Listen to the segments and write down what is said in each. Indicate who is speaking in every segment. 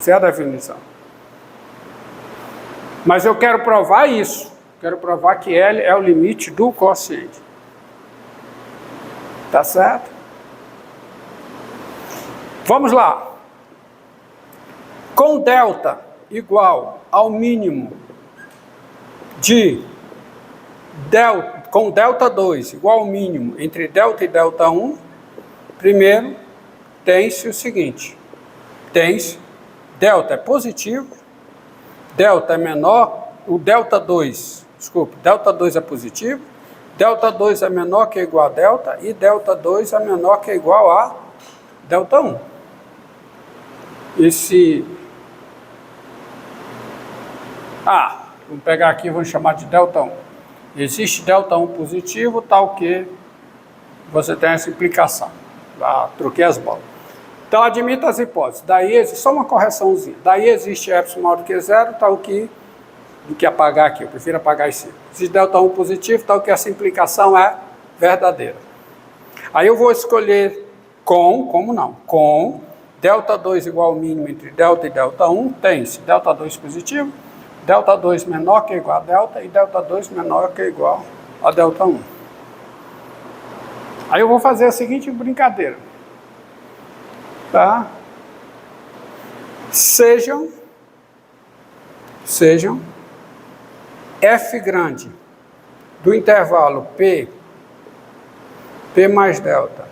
Speaker 1: Essa é a definição. Mas eu quero provar isso. Quero provar que L é o limite do quociente. Tá certo? Vamos lá. Com delta igual ao mínimo de delta, com delta 2 igual ao mínimo entre delta e delta 1, primeiro tem-se o seguinte. Tem-se delta é positivo, delta é menor, o delta 2, desculpe, delta 2 é positivo, delta 2 é menor que ou igual a delta e delta 2 é menor que ou igual a delta 1. Vamos pegar aqui, vamos chamar de delta 1. Existe delta 1 positivo, tal que você tem essa implicação. Troquei as bolas. Então, admita as hipóteses. Daí existe só uma correçãozinha. Daí existe epsilon maior do que zero, tal que, do que apagar aqui. Eu prefiro apagar esse. Existe delta 1 positivo, tal que essa implicação é verdadeira. Aí eu vou escolher com delta 2 igual ao mínimo entre delta e delta 1, tem-se delta 2 positivo, delta 2 menor que ou igual a delta e delta 2 menor que ou igual a delta 1. Aí eu vou fazer a seguinte brincadeira. Tá? Sejam f grande do intervalo P mais delta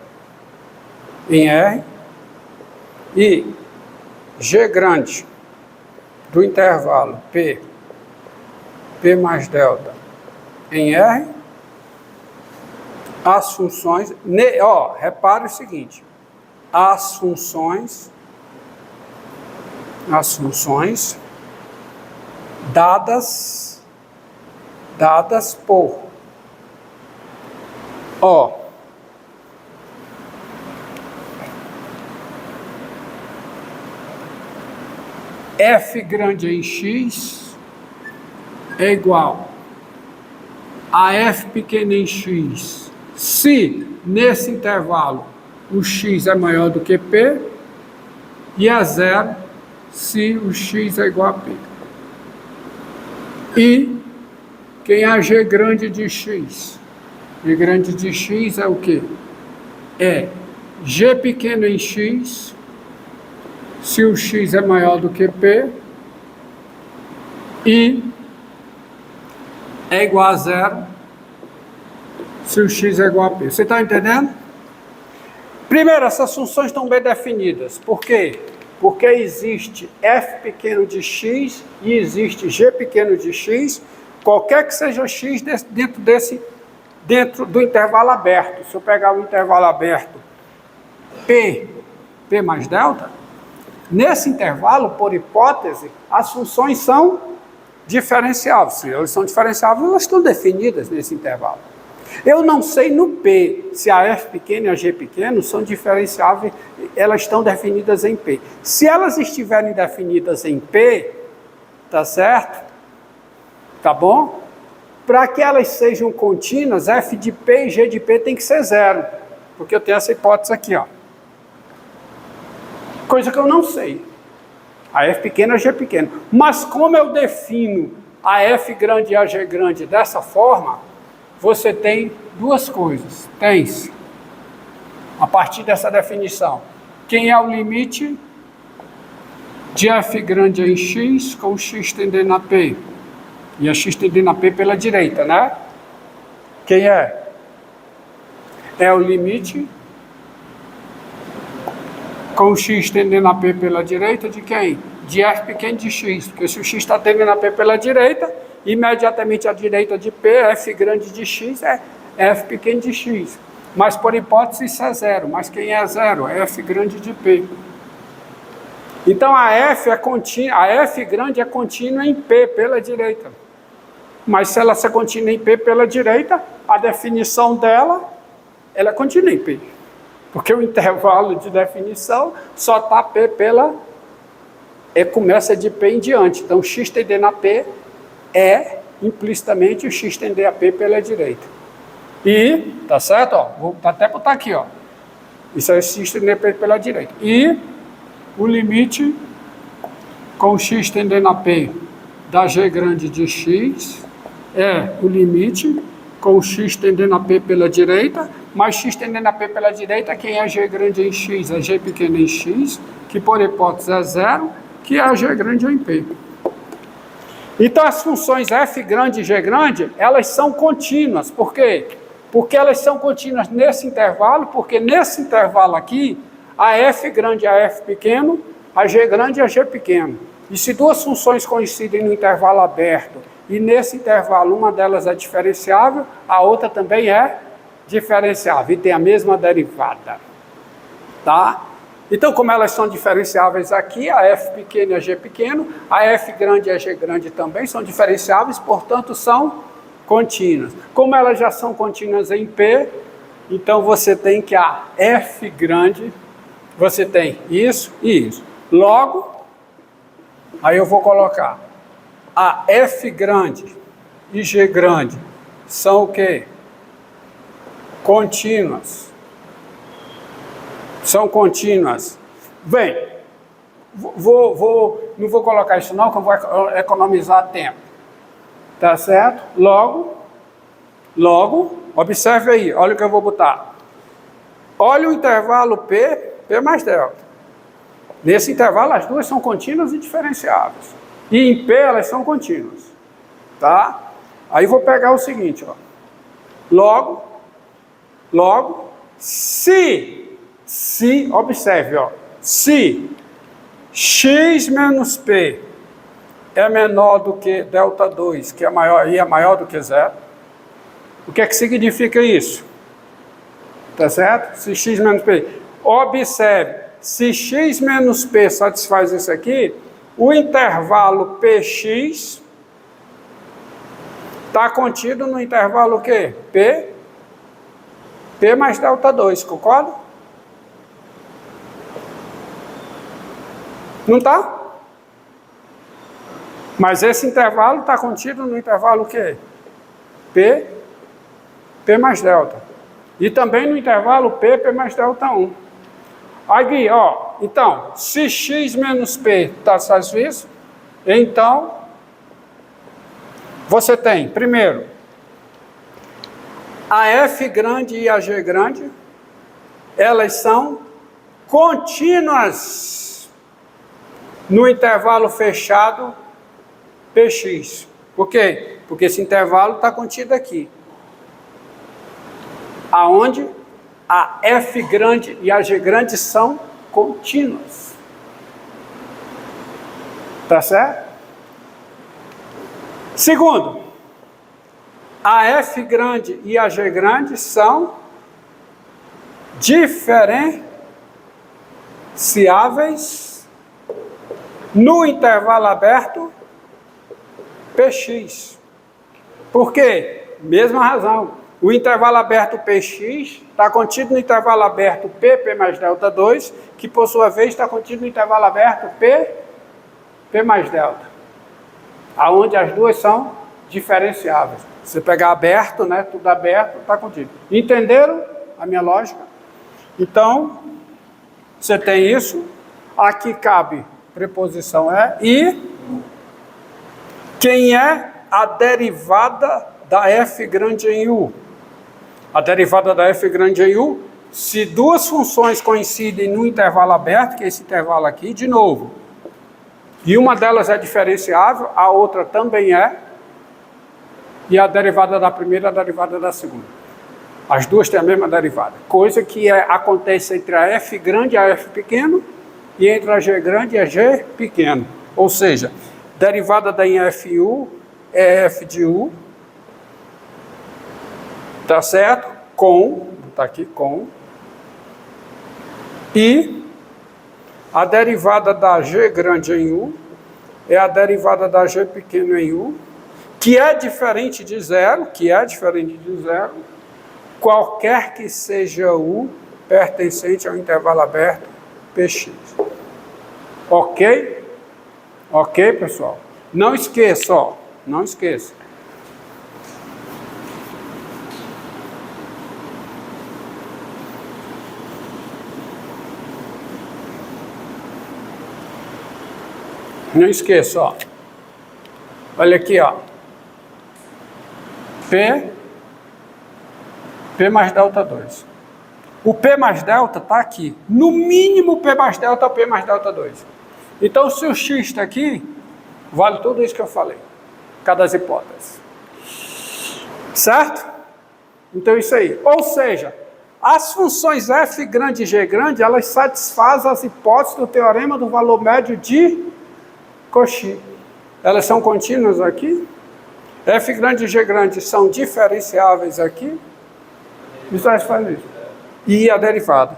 Speaker 1: em R e G grande do intervalo P mais delta em R, as funções, repare o seguinte, as funções dadas por f grande em x é igual a f pequeno em x se nesse intervalo o x é maior do que p e é zero se o x é igual a p. E quem é g grande de x? G grande de x é o quê? É g pequeno em x se o x é maior do que p e é igual a zero se o x é igual a p. Você está entendendo? Primeiro, essas funções estão bem definidas. Por quê? Porque existe f pequeno de x e existe g pequeno de x, qualquer que seja x dentro do intervalo aberto. Se eu pegar o intervalo aberto P mais delta, nesse intervalo, por hipótese, as funções são diferenciáveis. Se elas são diferenciáveis, elas estão definidas nesse intervalo. Eu não sei no P se a f pequena e a g pequeno são diferenciáveis, elas estão definidas em P. Se elas estiverem definidas em P, tá certo? Tá bom? Para que elas sejam contínuas, f de P e g de P tem que ser zero, porque eu tenho essa hipótese aqui, ó. Coisa que eu não sei. A f pequena e a g pequena. Mas como eu defino a f grande e a g grande dessa forma, você tem duas coisas. Tem-se, a partir dessa definição, quem é o limite de f grande em x com x tendendo a p. E a x tendendo a p pela direita, né? Quem é? É o limite com o x tendendo a p pela direita de quem? De f pequeno de x. Porque se o x está tendendo a p pela direita, imediatamente à direita de p, f grande de x é f pequeno de x. Mas por hipótese isso é zero. Mas quem é zero? É f grande de p. Então a f grande é contínua em p pela direita. Mas se ela ser contínua em p pela direita, a definição dela, ela é contínua em p. Porque o intervalo de definição só está p começa de p em diante. Então x tendendo a p é implicitamente o x tender a p pela direita. E, tá certo? Ó, vou até botar aqui, ó. Isso é x tender a p pela direita. E o limite com x tendendo a P da G grande de x é o limite com x tendendo a P pela direita, mais x tendendo a P pela direita, quem é G grande em x é G pequeno em x, que por hipótese é zero, que é a G grande em P. Então as funções f grande e g grande, elas são contínuas. Por quê? Porque elas são contínuas nesse intervalo, porque nesse intervalo aqui, a f grande e a f pequeno, a g grande e a g pequeno. E se duas funções coincidem no intervalo aberto, e nesse intervalo uma delas é diferenciável, a outra também é diferenciável, e tem a mesma derivada. Tá? Então, como elas são diferenciáveis aqui, a f pequeno e a g pequeno, a f grande e a g grande também são diferenciáveis, portanto, são contínuas. Como elas já são contínuas em P, então você tem que a f grande, você tem isso e isso. Logo, aí eu vou colocar a f grande e g grande são o quê? Contínuas. São contínuas. Bem, não vou colocar isso não, que eu vou economizar tempo. Tá certo? Logo, observe aí, olha o que eu vou botar. Olha o intervalo P mais delta. Nesse intervalo as duas são contínuas e diferenciáveis. E em P elas são contínuas. Tá? Aí vou pegar o seguinte, ó. Logo, se, observe, ó, se x menos P é menor do que delta 2, que é maior, e é maior do que zero, o que é que significa isso? Tá certo? Se x menos P. Observe, se x menos P satisfaz isso aqui, o intervalo Px está contido no intervalo o quê? P mais delta 2, concorda? Não está? Mas esse intervalo está contido no intervalo o quê? P mais delta. E também no intervalo P mais delta 1. Aqui, ó, então, se x menos P está satisfeito, então, você tem, primeiro, a f grande e a g grande, elas são contínuas no intervalo fechado Px. Por quê? Porque esse intervalo está contido aqui. Aonde a f grande e a g grande são contínuas. Tá certo? Segundo, a f grande e a g grande são diferenciáveis no intervalo aberto Px. Por quê? Mesma razão. O intervalo aberto Px está contido no intervalo aberto P mais delta 2, que por sua vez está contido no intervalo aberto P mais delta, aonde as duas são diferenciáveis. Você pegar aberto, né, tudo aberto, está contido. Entenderam a minha lógica? Então, você tem isso, aqui cabe preposição é, e quem é a derivada da f grande em u? A derivada da f grande em u, se duas funções coincidem no intervalo aberto, que é esse intervalo aqui, de novo, e uma delas é diferenciável, a outra também é, e a derivada da primeira é a derivada da segunda. As duas têm a mesma derivada. Coisa que acontece entre a f grande e a f pequeno, e entre a g grande e a g pequeno. Ou seja, derivada da em fu é f de u, tá certo? Com, tá aqui, com, e a derivada da g grande em u é a derivada da g pequeno em u, que é diferente de zero, qualquer que seja u pertencente ao intervalo aberto Px. Ok? Ok, pessoal? Não esqueça, ó, não esqueça. Não esqueça, ó. Olha aqui, ó. P mais delta 2. O P mais delta está aqui. No mínimo, o P mais delta é o P mais delta 2. Então, se o X está aqui, vale tudo isso que eu falei. Cada das hipóteses. Certo? Então, isso aí. Ou seja, as funções f grande e g grande, elas satisfazem as hipóteses do teorema do valor médio de Cauchy. Elas são contínuas aqui. F grande e g grande são diferenciáveis aqui. Isso faz isso. E a derivada.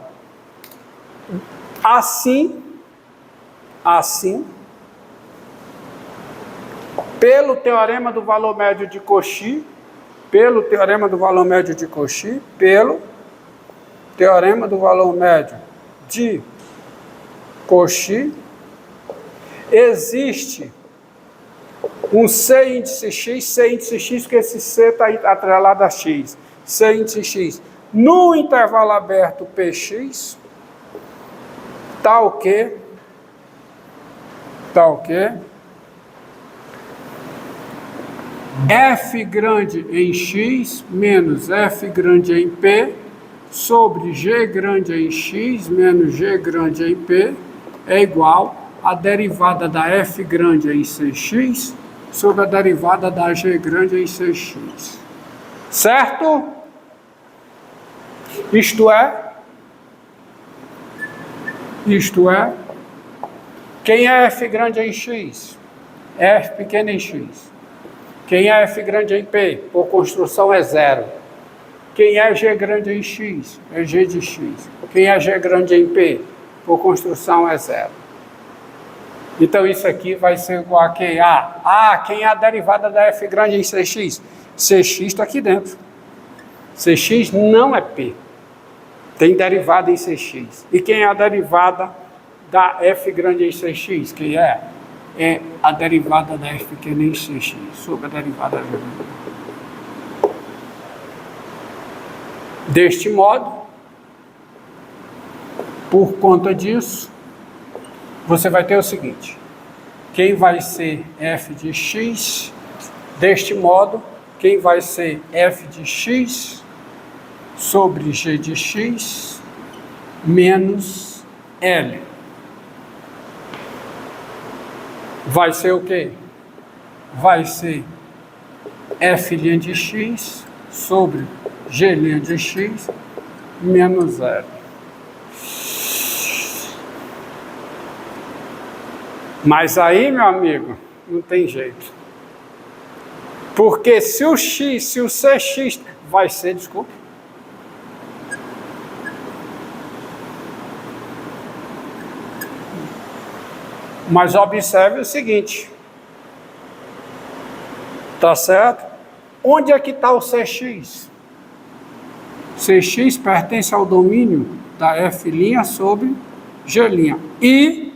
Speaker 1: Assim, pelo teorema do valor médio de Cauchy, pelo teorema do valor médio de Cauchy, existe um C índice X, porque esse C está atrelado a X. C índice X no intervalo aberto Px, tal que F grande em X menos F grande em P sobre G grande em X menos G grande em P é igual a derivada da F grande em Cx sobre a derivada da G grande em Cx. Certo? Isto é, quem é F grande em X? F pequeno em X. Quem é F grande em P? Por construção é zero. Quem é G grande em X? É G de X. Quem é G grande em P? Por construção é zero. Então isso aqui vai ser igual a quem? Quem é a derivada da F grande em Cx? Cx está aqui dentro. Cx não é P. Tem derivada em Cx. E quem é a derivada da F grande em Cx? Quem é? É a derivada da F pequena em Cx, sobre a derivada da G. Deste modo, por conta disso, você vai ter o seguinte: quem vai ser F de X, deste modo, quem vai ser F de X sobre G de X menos L. Vai ser o quê? Vai ser F' de X sobre G' de X menos L. Mas aí, meu amigo, não tem jeito. Porque se o Cx vai ser, desculpa. Mas observe o seguinte. Tá certo? Onde é que está o Cx? Cx pertence ao domínio da F' sobre G'. E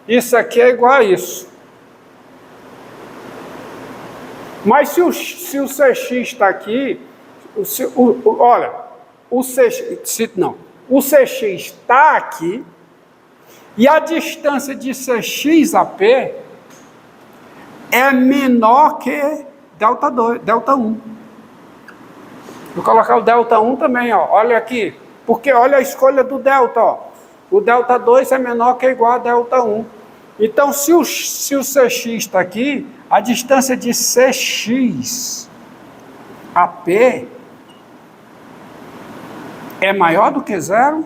Speaker 1: isso aqui é igual a isso. Mas se o Cx está aqui, olha, o Cx está aqui, e a distância de Cx a P é menor que delta 1. Vou colocar o delta 1 também, ó. Olha aqui, porque olha a escolha do delta, ó. O delta 2 é menor que ou igual a delta 1. Então, se o Cx está aqui, a distância de Cx a P é maior do que 0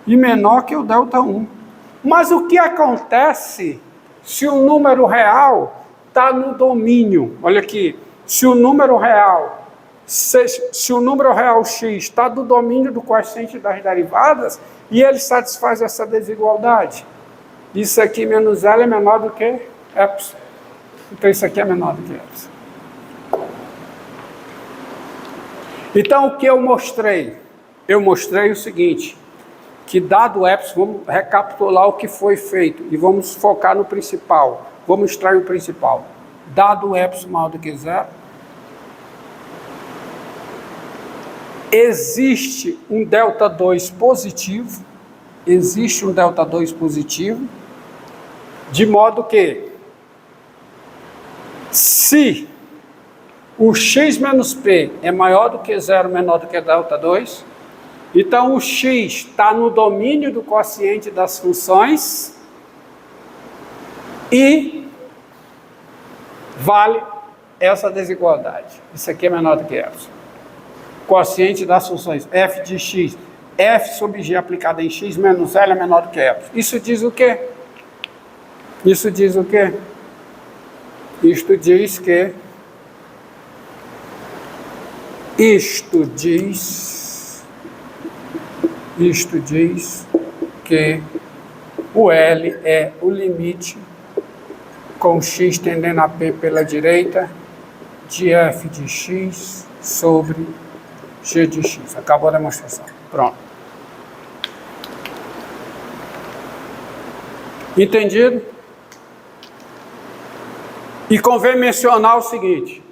Speaker 1: e menor que o delta 1. Mas o que acontece se o número real está no domínio? Olha aqui, se o número real x está do domínio do coeficiente das derivadas e ele satisfaz essa desigualdade, isso aqui menos L é menor do que epsilon. Então isso aqui é menor do que epsilon. Então o que eu mostrei? Eu mostrei o seguinte, que dado o epsilon, vamos recapitular o que foi feito e vamos focar no principal. Vamos extrair o principal. Dado o epsilon maior do que 0, existe um delta 2 positivo, de modo que Se o x menos p é maior do que 0, menor do que delta 2, então o x está no domínio do quociente das funções e vale essa desigualdade. Isso aqui é menor do que epsilon. Quociente das funções f de x, f sobre g aplicada em x menos L é menor do que epsilon. Isso diz o quê? Isso diz o quê? Isto diz que o L é o limite com x tendendo a p pela direita de f de x sobre g de x. Acabou a demonstração. Pronto. Entendido? E convém mencionar o seguinte: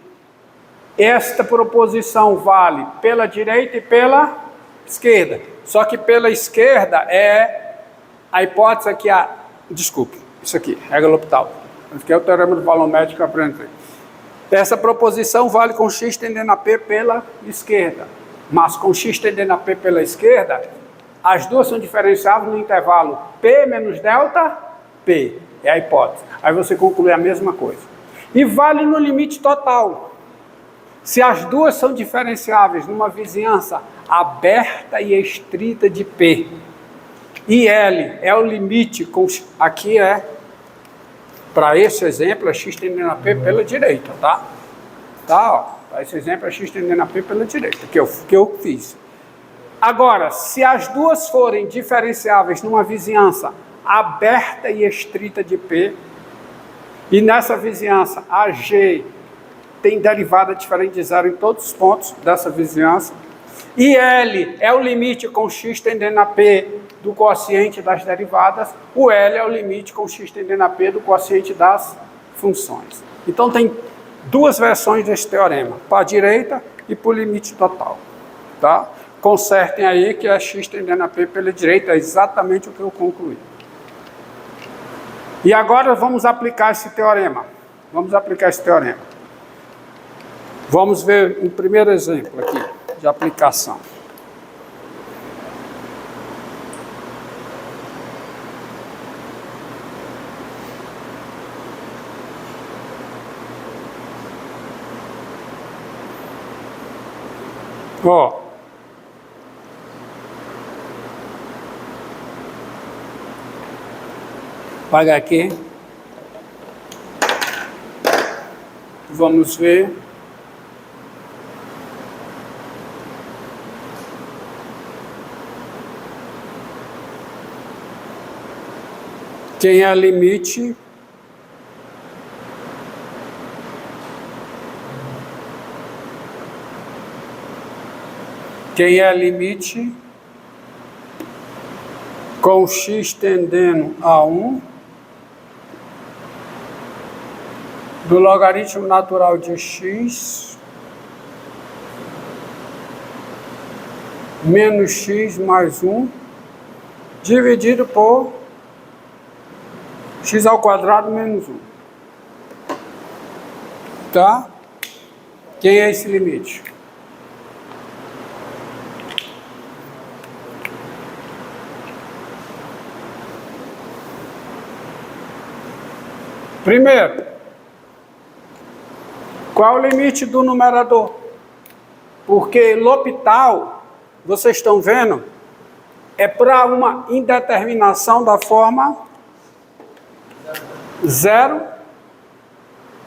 Speaker 1: esta proposição vale pela direita e pela esquerda. Só que pela esquerda é a hipótese aqui, desculpe, isso aqui, regra L'Hopital. Isso aqui é o teorema do valor médio que eu aprendi. Essa proposição vale com x tendendo a p pela esquerda. Mas com x tendendo a p pela esquerda, as duas são diferenciáveis no intervalo p menos delta p. É a hipótese. Aí você conclui a mesma coisa. E vale no limite total. Se as duas são diferenciáveis numa vizinhança aberta e estrita de P, e L é o limite, aqui é, para esse exemplo, é x tendendo a P pela direita, tá? Tá, ó. Para esse exemplo, é x tendendo a P pela direita, que eu fiz. Agora, se as duas forem diferenciáveis numa vizinhança aberta e estrita de P, e nessa vizinhança a G tem derivada diferente de zero em todos os pontos dessa vizinhança, e L é o limite com x tendendo a P do quociente das derivadas, o L é o limite com x tendendo a P do quociente das funções. Então tem duas versões desse teorema, para a direita e para o limite total. Tá? Consertem aí que é x tendendo a P pela direita, é exatamente o que eu concluí. E agora vamos aplicar esse teorema. Vamos ver um primeiro exemplo aqui de aplicação. Ó. Paga aqui. Vamos ver. Quem é limite com x tendendo a 1 do logaritmo natural de x menos x mais 1 dividido por x ao quadrado menos 1. Tá? Quem é esse limite? Primeiro, qual é o limite do numerador? Porque L'Hopital, vocês estão vendo, é para uma indeterminação da forma 0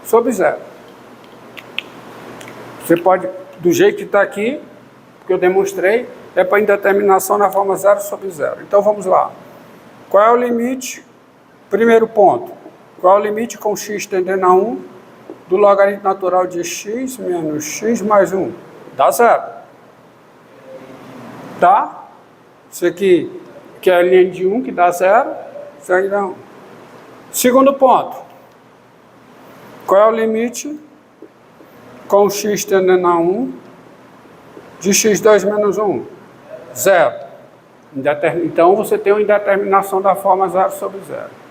Speaker 1: sobre 0. Você pode, do jeito que está aqui, que eu demonstrei, é para indeterminação na forma 0 sobre 0. Então vamos lá. Qual é o limite? Primeiro ponto. Qual é o limite com x tendendo a 1 do logaritmo natural de x menos x mais 1? Dá 0. Tá? Isso aqui, que é a linha de 1, que dá 0, isso aí dá 1. Segundo ponto. Qual é o limite com x tendendo a 1 de x2 menos 1? 0. Então você tem uma indeterminação da forma 0 sobre 0.